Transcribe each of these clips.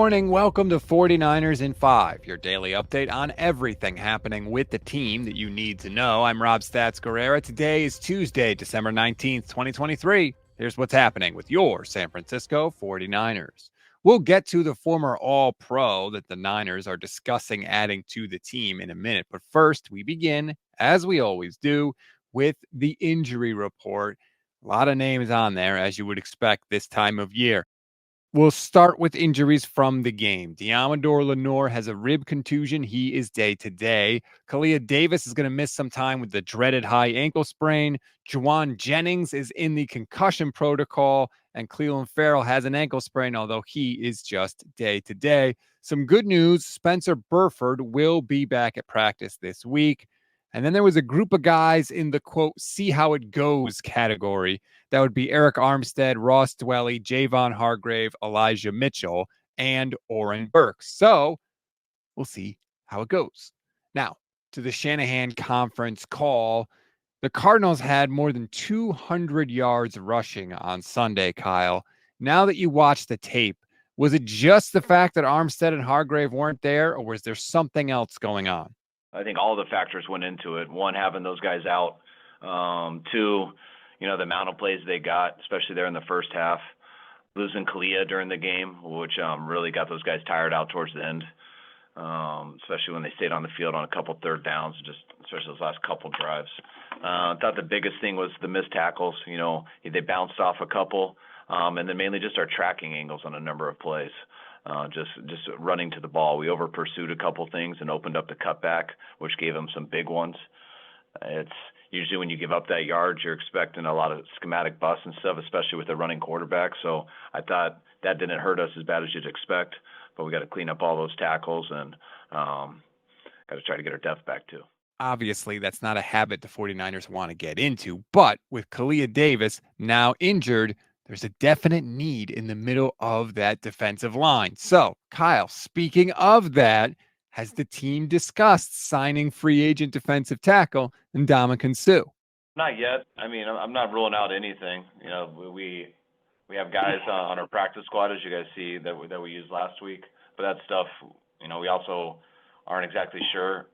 morning. Welcome to 49ers in 5, your daily update on everything happening with the team that you need to know. I'm Rob Stats Guerrera. Today is Tuesday, December 19th, 2023. Here's what's happening with your San Francisco 49ers. We'll get to the former All-Pro that the Niners are discussing adding to the team in a minute. But first, we begin, as we always do, with the injury report. A lot of names on there, as you would expect this time of year. We'll start with injuries from the game. Deommodore Lenoir has a rib contusion. He is day-to-day. Kalia Davis is going to miss some time with the dreaded high ankle sprain. Juwan Jennings is in the concussion protocol. And Clelin Ferrell has an ankle sprain, although he is just day-to-day. Some good news, Spencer Burford will be back at practice this week. And then there was a group of guys in the, quote, see how it goes category. That would be Eric Armstead, Ross Dwelly, Javon Hargrave, Elijah Mitchell, and Oren Burks. So we'll see how it goes. Now, to the Shanahan conference call, the Cardinals had more than 200 yards rushing on Sunday, Kyle. Now that you watch the tape, was it just the fact that Armstead and Hargrave weren't there, or was there something else going on? I think all the factors went into it. One, having those guys out. Two, the amount of plays they got, especially there in the first half. Losing Kalia during the game, which really got those guys tired out towards the end, especially when they stayed on the field on a couple third downs, especially those last couple drives. I thought the biggest thing was the missed tackles. They bounced off a couple, and then mainly just our tracking angles on a number of plays. Just running to the ball. We over pursued a couple things and opened up the cutback, which gave them some big ones. It's usually when you give up that yard, you're expecting a lot of schematic busts and stuff, especially with the running quarterback. So I thought that didn't hurt us as bad as you'd expect, but we got to clean up all those tackles and got to try to get our depth back too. Obviously, that's not a habit the 49ers want to get into, but with Kalia Davis now injured, there's a definite need in the middle of that defensive line. So, Kyle, speaking of that, has the team discussed signing free agent defensive tackle Ndamukong Suh? Not yet. I mean, I'm not ruling out anything. We have guys on our practice squad, as you guys see, that we used last week. But that stuff, we also aren't exactly sure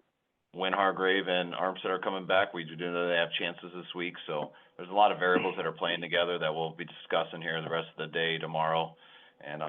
when Hargrave and Armstead are coming back. We do know they have chances this week, so there's a lot of variables that are playing together that we'll be discussing here the rest of the day tomorrow. And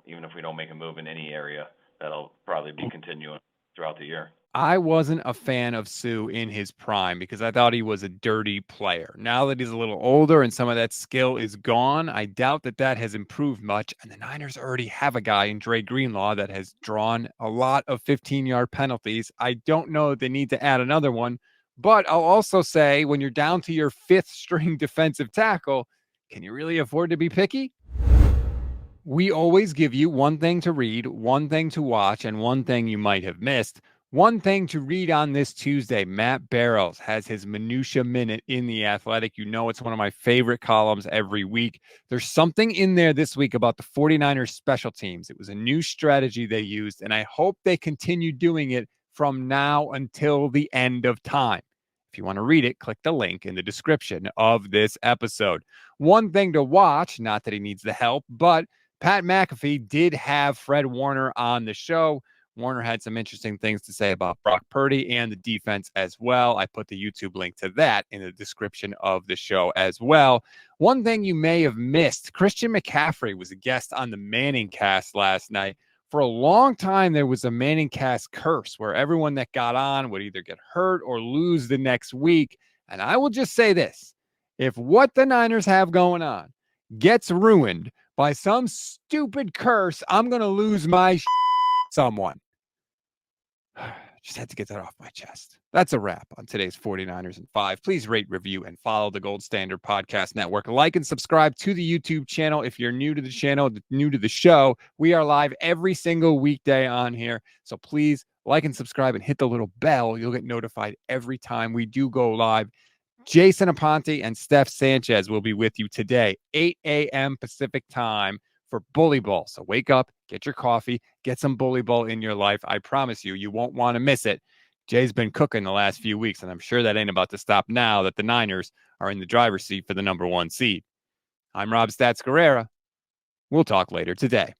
even if we don't make a move in any area, that'll probably be continuing throughout the year. I wasn't a fan of Suh in his prime because I thought he was a dirty player. Now that he's a little older and some of that skill is gone, I doubt that has improved much. And the Niners already have a guy in Dre Greenlaw that has drawn a lot of 15-yard penalties. I don't know if they need to add another one, but I'll also say when you're down to your fifth string defensive tackle, can you really afford to be picky? We always give you one thing to read, one thing to watch, and one thing you might have missed. One thing to read on this Tuesday, Matt Barrows has his Minutia Minute in The Athletic. It's one of my favorite columns every week. There's something in there this week about the 49ers special teams. It was a new strategy they used, and I hope they continue doing it from now until the end of time. If you want to read it, click the link in the description of this episode. One thing to watch, not that he needs the help, but Pat McAfee did have Fred Warner on the show. Warner had some interesting things to say about Brock Purdy and the defense as well. I put the YouTube link to that in the description of the show as well. One thing you may have missed, Christian McCaffrey was a guest on the Manning cast last night. For a long time, there was a Manning cast curse where everyone that got on would either get hurt or lose the next week. And I will just say this, if what the Niners have going on gets ruined by some stupid curse, I'm going to lose my someone. Just had to get that off my chest. That's a wrap on today's 49ers in 5. Please rate, review, and follow the Gold Standard Podcast Network. Like and subscribe to the YouTube channel if you're new to the channel, new to the show. We are live every single weekday on here. So please like and subscribe and hit the little bell. You'll get notified every time we do go live. Jason Aponte and Steph Sanchez will be with you today, 8 a.m. Pacific time for Bully Ball. So wake up, get your coffee, get some Bully Ball in your life. I promise you, you won't want to miss it. Jay's been cooking the last few weeks, and I'm sure that ain't about to stop now that the Niners are in the driver's seat for the number 1 seed. I'm Rob Stats Guerrera. We'll talk later today.